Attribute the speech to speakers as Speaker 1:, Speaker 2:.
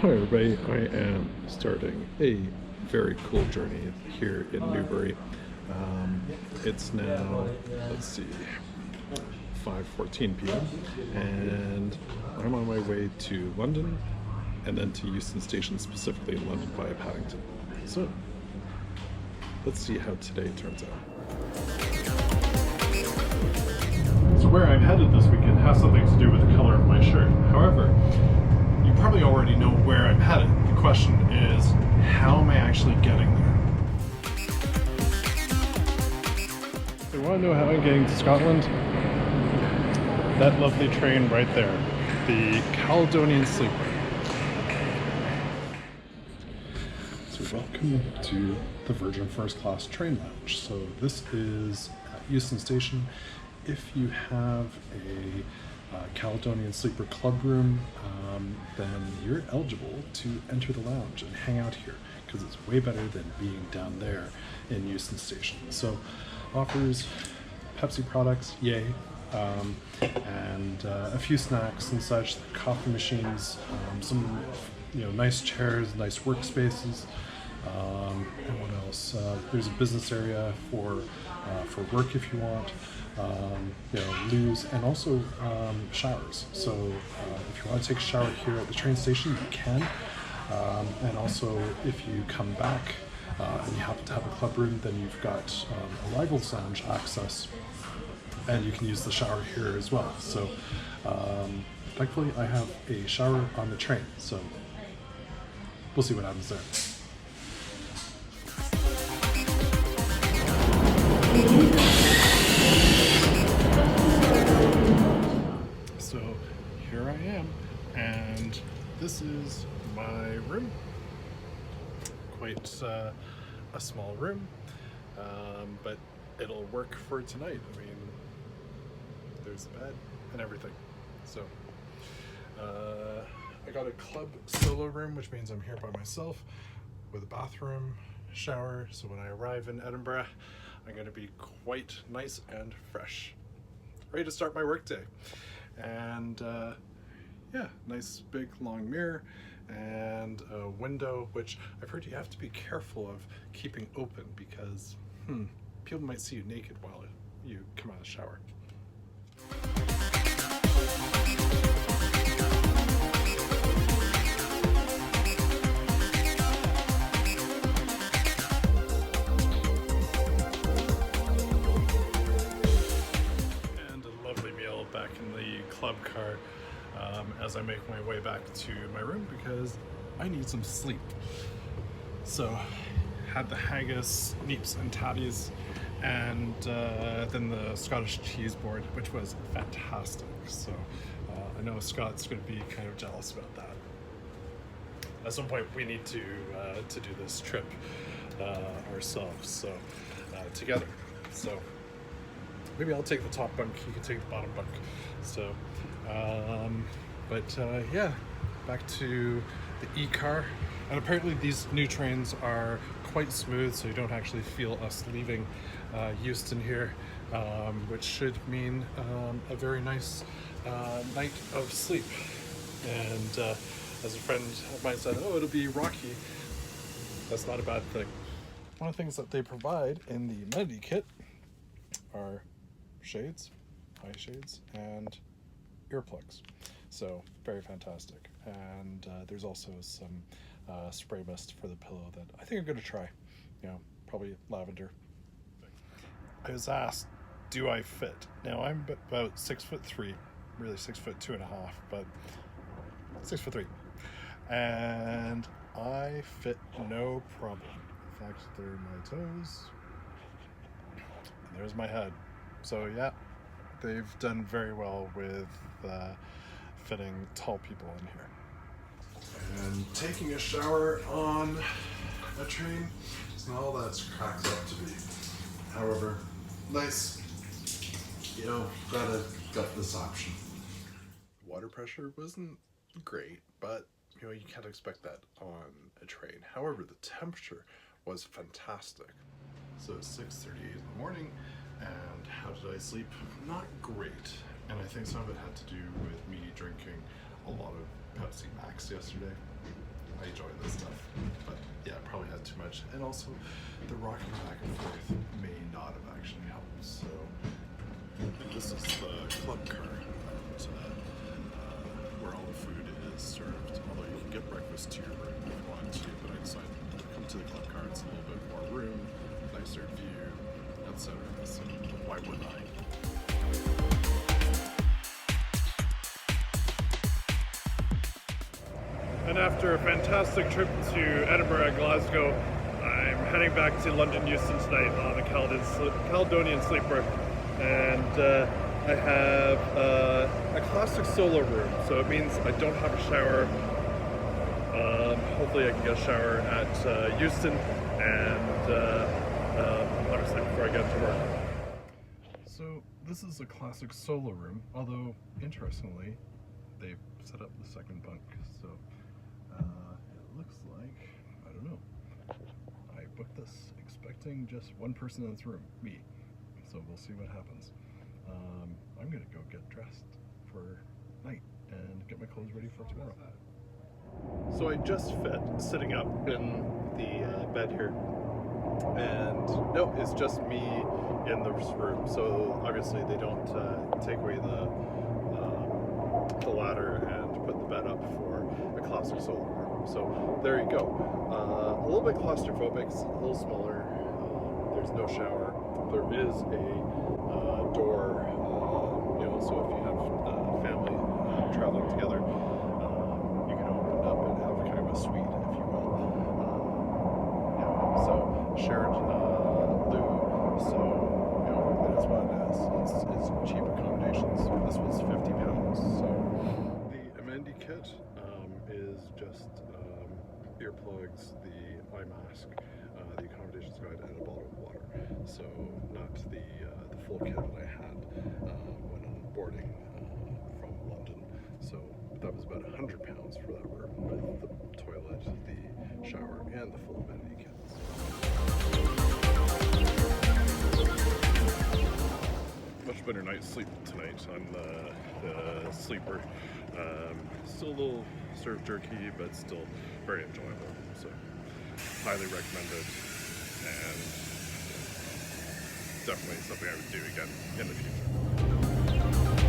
Speaker 1: Hi everybody, I am starting a very cool journey here in Newbury. It's now, let's see, 5:14 p.m. and I'm on my way to London and then to Euston Station, specifically in London via Paddington. So let's see how today turns out. So where I'm headed this weekend has something to do with the color of my shirt. However, you probably already know where I'm headed. The question is, how am I actually getting there? So you want to know how I'm getting to Scotland? That lovely train right there, the Caledonian Sleeper. So welcome to the Virgin First Class train lounge. So this is at Euston Station. If you have a Caledonian Sleeper club room, then you're eligible to enter the lounge and hang out here because it's way better than being down there in Euston Station. So offers Pepsi products, yay, and a few snacks and such, coffee machines, some nice chairs, nice workspaces. And what else? There's a business area for work if you want. Loos, and also showers. So if you want to take a shower here at the train station, you can. And also, if you come back and you happen to have a club room, then you've got arrivals lounge access, and you can use the shower here as well. So thankfully, I have a shower on the train. So we'll see what happens there. So here I am, and this is my room. Quite a small room, but it'll work for tonight. I mean, there's a bed and everything. So I got a club solo room, which means I'm here by myself with a bathroom, shower. So when I arrive in Edinburgh, I'm going to be quite nice and fresh, ready to start my workday. And nice big long mirror and a window, which I've heard you have to be careful of keeping open because people might see you naked while you come out of the shower. Back in the club car as I make my way back to my room because I need some sleep. So had the haggis, neeps and tatties, and then the Scottish cheese board, which was fantastic. So I know Scott's going to be kind of jealous about that. At some point we need to do this trip ourselves, so together. So maybe I'll take the top bunk, you can take the bottom bunk. So, back to the e-car. And apparently these new trains are quite smooth, so you don't actually feel us leaving Euston here, which should mean a very nice night of sleep. And as a friend of mine said, oh, it'll be rocky. That's not a bad thing. One of the things that they provide in the amenity kit are shades, eye shades, and earplugs. So very fantastic. And there's also some spray mist for the pillow that I think I'm going to try. Probably lavender. I was asked, do I fit? Now I'm about 6'3", really 6'2.5", but 6'3", and I fit no problem. In fact, there are my toes, and there's my head. So yeah, they've done very well with fitting tall people in here. And taking a shower on a train is not all that it's cracked up to be. However, nice, got this option. Water pressure wasn't great, but you can't expect that on a train. However, the temperature was fantastic. So it's 6:38 in the morning, and how did I sleep? Not great. And I think some of it had to do with me drinking a lot of Pepsi Pepsi Max yesterday. I enjoy this stuff, but yeah, I probably had too much. And also, the rocking back and forth may not have actually helped. So, this is the club car where all the food is served. Although you can get breakfast to your room if you want to, but I decided to come to the club car. It's a little bit more room, nicer view, etc. So why wouldn't I? And after a fantastic trip to Edinburgh and Glasgow, I'm heading back to London Euston tonight on a Caledonian Sleeper, and I have a classic solo room, so it means I don't have a shower. Hopefully I can get a shower at Euston, and obviously before I get to work. So this is a classic solo room, although interestingly, they've set up the second bunk, so it looks like, I don't know, I booked this expecting just one person in this room, me, so we'll see what happens. I'm gonna go get dressed for night and get my clothes ready for tomorrow. So I just fit sitting up in the bed here, and no, it's just me in this room, so obviously they don't take away the ladder and put the bed up for a classic solo room. So there you go. A little bit claustrophobic, it's a little smaller. There's no shower. There is a door, so if you have family traveling together, you can open it up and have kind of a suite, if you will. So shared loo, so it is what it is. It's cheap accommodations. This was £50. So the amenity kit is just earplugs, the eye mask, the accommodations guide, and a bottle of water. So not the full kit that I had when on boarding from London. So that was about £100 for that room with the toilet, the shower, and the full amenity kits. Much better night's sleep tonight on the sleeper. Still a little surf jerky, but still very enjoyable. So highly recommended, and definitely something I would do again in the future.